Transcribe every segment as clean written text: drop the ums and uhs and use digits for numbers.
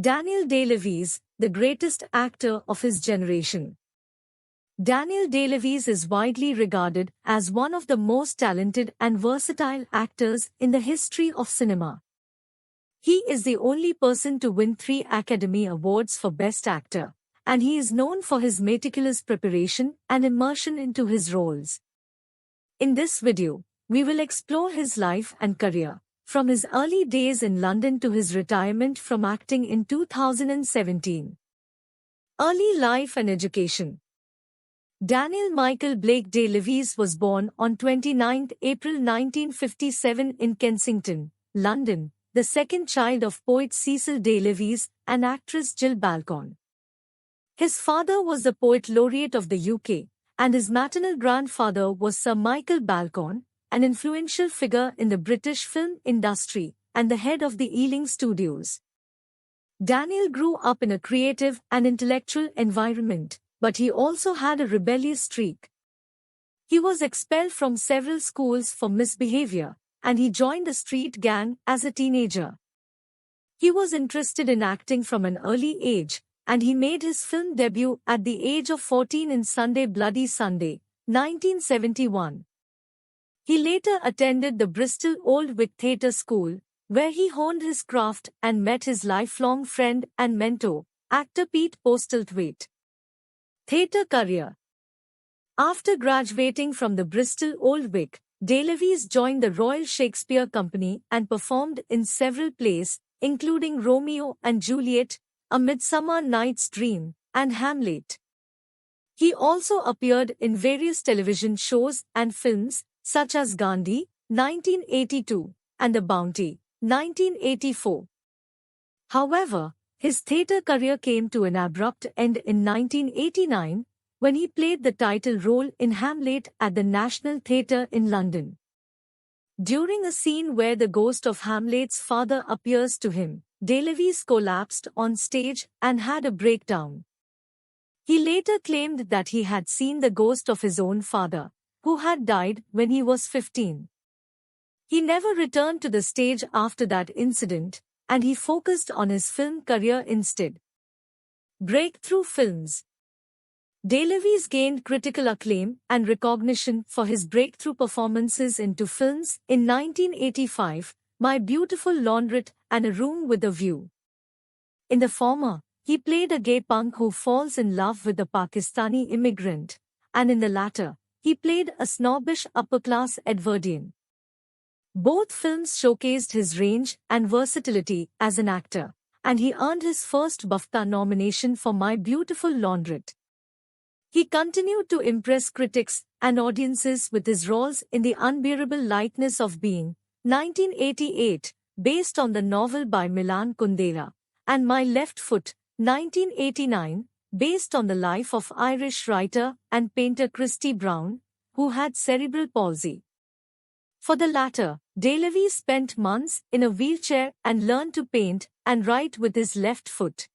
Daniel Day-Lewis, the greatest actor of his generation. Daniel Day-Lewis is widely regarded as one of the most talented and versatile actors in the history of cinema. He is the only person to win 3 Academy Awards for Best Actor, and he is known for his meticulous preparation and immersion into his roles. In this video, we will explore his life and career, from his early days in London to his retirement from acting in 2017. Early life and education. Daniel Michael Blake Day-Lewis was born on 29 April 1957 in Kensington, London, the second child of poet Cecil Day-Lewis and actress Jill Balcon. His father was the Poet Laureate of the UK, and his maternal grandfather was Sir Michael Balcon, an influential figure in the British film industry and the head of the Ealing Studios. Daniel grew up in a creative and intellectual environment, but he also had a rebellious streak. He was expelled from several schools for misbehavior, and he joined a street gang as a teenager. He was interested in acting from an early age, and he made his film debut at the age of 14 in Sunday Bloody Sunday, 1971. He later attended the Bristol Old Vic Theatre School, where he honed his craft and met his lifelong friend and mentor, actor Pete Postlethwaite. Theatre career. After graduating from the Bristol Old Vic, Day-Lewis joined the Royal Shakespeare Company and performed in several plays, including Romeo and Juliet, A Midsummer Night's Dream, and Hamlet. He also appeared in various television shows and films, such as Gandhi, 1982, and The Bounty, 1984. However, his theatre career came to an abrupt end in 1989, when he played the title role in Hamlet at the National Theatre in London. During a scene where the ghost of Hamlet's father appears to him, Day-Lewis collapsed on stage and had a breakdown. He later claimed that he had seen the ghost of his own father, who had died when he was 15. He never returned to the stage after that incident, and he focused on his film career instead. Breakthrough films. Day-Lewis gained critical acclaim and recognition for his breakthrough performances in 2 films in 1985, My Beautiful Laundrette and A Room with a View. In the former, he played a gay punk who falls in love with a Pakistani immigrant, and in the latter, he played a snobbish upper-class Edwardian. Both films showcased his range and versatility as an actor, and he earned his first BAFTA nomination for My Beautiful Laundrette. He continued to impress critics and audiences with his roles in The Unbearable Lightness of Being, 1988, based on the novel by Milan Kundera, and My Left Foot, 1989, based on the life of Irish writer and painter Christy Brown, who had cerebral palsy. For the latter, Day-Lewis spent months in a wheelchair and learned to paint and write with his left foot.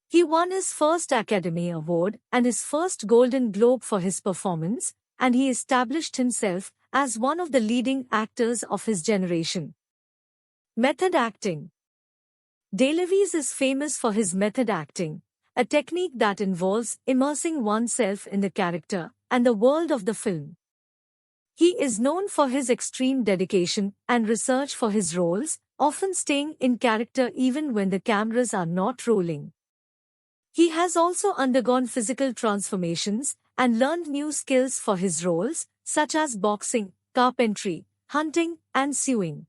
He won his first Academy Award and his first Golden Globe for his performance, and he established himself as one of the leading actors of his generation. Method acting. Day-Lewis is famous for his method acting, a technique that involves immersing oneself in the character and the world of the film. He is known for his extreme dedication and research for his roles, often staying in character even when the cameras are not rolling. He has also undergone physical transformations and learned new skills for his roles, such as boxing, carpentry, hunting, and sewing.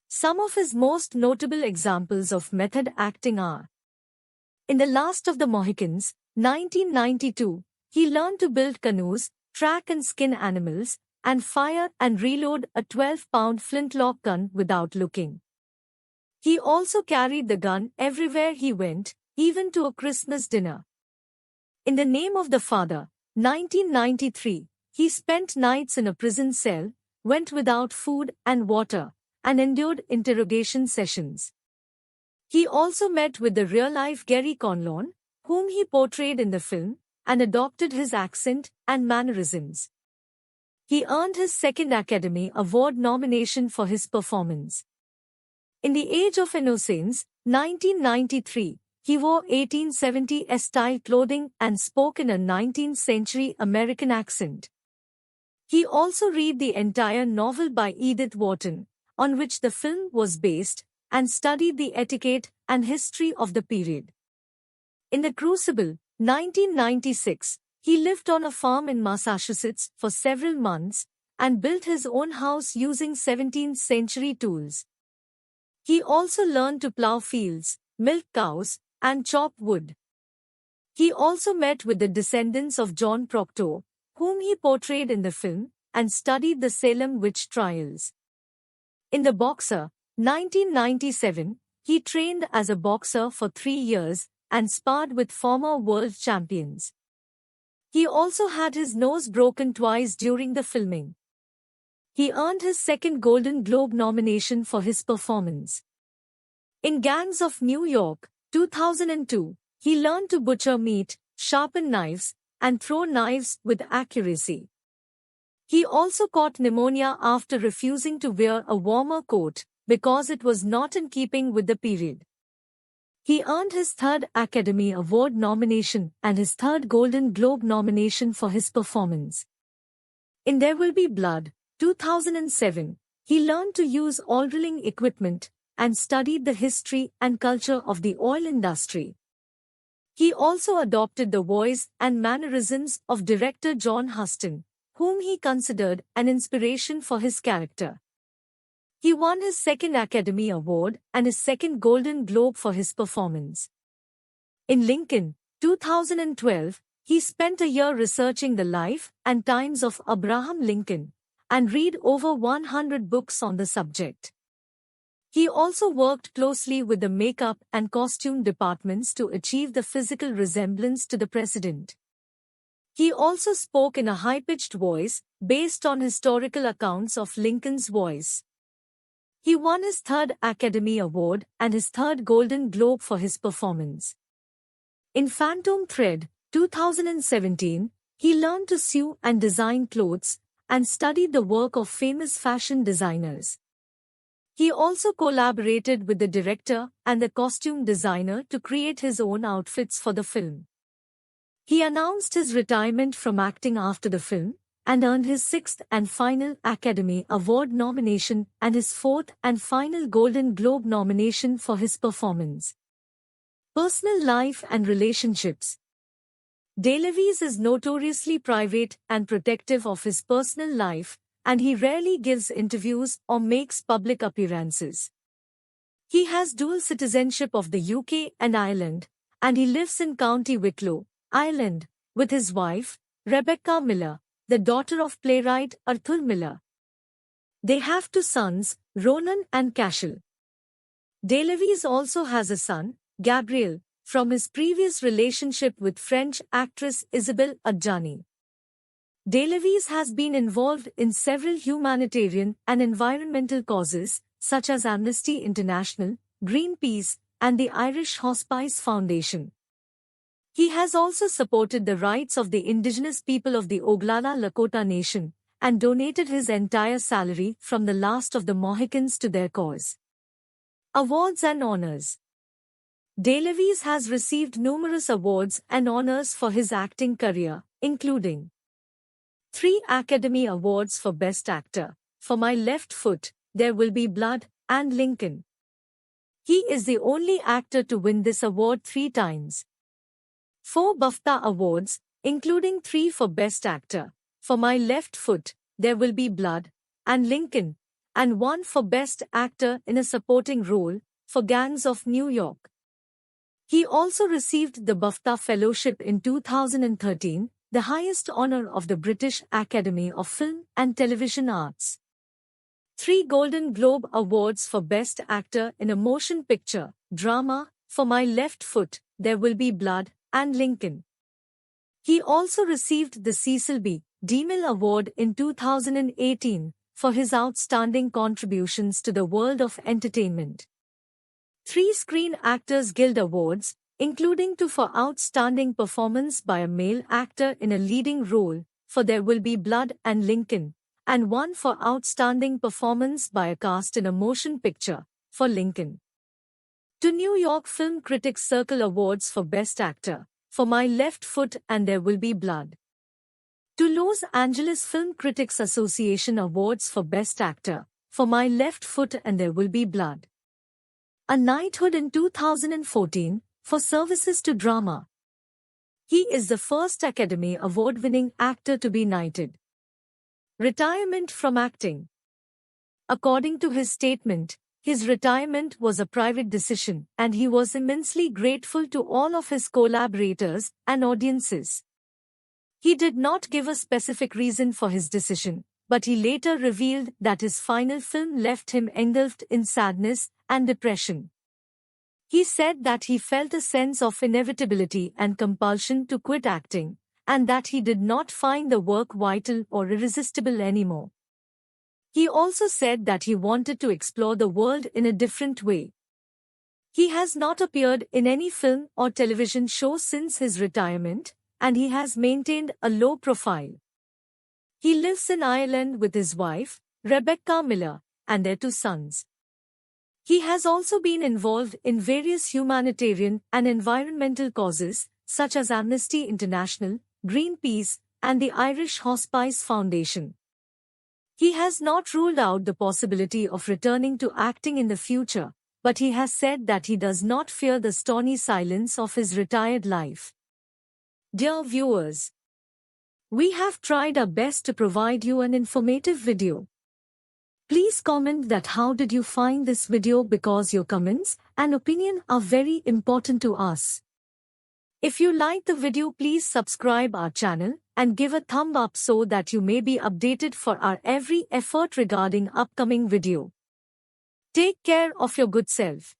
Some of his most notable examples of method acting are: in The Last of the Mohicans, 1992, he learned to build canoes, track and skin animals, and fire and reload a 12-pound flintlock gun without looking. He also carried the gun everywhere he went, even to a Christmas dinner. In The Name of the Father, 1993, he spent nights in a prison cell, went without food and water, and endured interrogation sessions. He also met with the real-life Gary Conlon, whom he portrayed in the film, and adopted his accent and mannerisms. He earned his second Academy Award nomination for his performance. In The Age of Innocence, 1993. He wore 1870s-style clothing and spoke in a 19th-century American accent. He also read the entire novel by Edith Wharton, on which the film was based, and studied the etiquette and history of the period. In The Crucible, 1996, he lived on a farm in Massachusetts for several months and built his own house using 17th-century tools. He also learned to plow fields, milk cows, and chop wood. He also met with the descendants of John Proctor, whom he portrayed in the film, and studied the Salem witch trials. In The Boxer, 1997, he trained as a boxer for 3 years and sparred with former world champions. He also had his nose broken twice during the filming. He earned his second Golden Globe nomination for his performance. In Gangs of New York, 2002, he learned to butcher meat, sharpen knives, and throw knives with accuracy. He also caught pneumonia after refusing to wear a warmer coat because it was not in keeping with the period. He earned his third Academy Award nomination and his third Golden Globe nomination for his performance. In There Will Be Blood, 2007, he learned to use oil drilling equipment and studied the history and culture of the oil industry. He also adopted the voice and mannerisms of director John Huston, whom he considered an inspiration for his character. He won his second Academy Award and his second Golden Globe for his performance. In Lincoln, 2012, he spent a year researching the life and times of Abraham Lincoln and read over 100 books on the subject. He also worked closely with the makeup and costume departments to achieve the physical resemblance to the president. He also spoke in a high-pitched voice based on historical accounts of Lincoln's voice. He won his third Academy Award and his third Golden Globe for his performance. In Phantom Thread, 2017, he learned to sew and design clothes and studied the work of famous fashion designers. He also collaborated with the director and the costume designer to create his own outfits for the film. He announced his retirement from acting after the film and earned his sixth and final Academy Award nomination and his fourth and final Golden Globe nomination for his performance. Personal life and relationships. DeLuise is notoriously private and protective of his personal life, and he rarely gives interviews or makes public appearances. He has dual citizenship of the UK and Ireland, and he lives in County Wicklow, Ireland, with his wife, Rebecca Miller, the daughter of playwright Arthur Miller. They have 2 sons, Ronan and Cashel. DeLuise also has a son, Gabriel, from his previous relationship with French actress Isabelle Adjani. DeLuise has been involved in several humanitarian and environmental causes, such as Amnesty International, Greenpeace, and the Irish Hospice Foundation. He has also supported the rights of the indigenous people of the Oglala Lakota Nation and donated his entire salary from the last of the Mohicans to their cause. Awards and honors. DeLuise has received numerous awards and honors for his acting career, including 3 Academy Awards for Best Actor, For My Left Foot, There Will Be Blood, and Lincoln. He is the only actor to win this award 3 times. 4 BAFTA Awards, including 3 for Best Actor, For My Left Foot, There Will Be Blood, and Lincoln, and 1 for Best Actor in a Supporting Role, for Gangs of New York. He also received the BAFTA Fellowship in 2013, the highest honor of the British Academy of Film and Television Arts. 3 Golden Globe Awards for Best Actor in a Motion Picture, Drama, For My Left Foot, There Will Be Blood, and Lincoln. He also received the Cecil B. DeMille Award in 2018 for his outstanding contributions to the world of entertainment. 3 Screen Actors Guild Awards, including 2 for outstanding performance by a male actor in a leading role, for There Will Be Blood and Lincoln, and 1 for outstanding performance by a cast in a motion picture, for Lincoln. To New York Film Critics Circle Awards for Best Actor, for My Left Foot and There Will Be Blood. To Los Angeles Film Critics Association Awards for Best Actor, for My Left Foot and There Will Be Blood. A knighthood in 2014, for services to drama. He is the first Academy Award-winning actor to be knighted. Retirement from acting. According to his statement, his retirement was a private decision and he was immensely grateful to all of his collaborators and audiences. He did not give a specific reason for his decision, but he later revealed that his final film left him engulfed in sadness and depression. He said that he felt a sense of inevitability and compulsion to quit acting, and that he did not find the work vital or irresistible anymore. He also said that he wanted to explore the world in a different way. He has not appeared in any film or television show since his retirement, and he has maintained a low profile. He lives in Ireland with his wife, Rebecca Miller, and their 2 sons. He has also been involved in various humanitarian and environmental causes, such as Amnesty International, Greenpeace, and the Irish Hospice Foundation. He has not ruled out the possibility of returning to acting in the future, but he has said that he does not fear the stony silence of his retired life. Dear viewers, we have tried our best to provide you an informative video. Please comment that how did you find this video, because your comments and opinion are very important to us. If you like the video, please subscribe our channel and give a thumb up so that you may be updated for our every effort regarding upcoming video. Take care of your good self.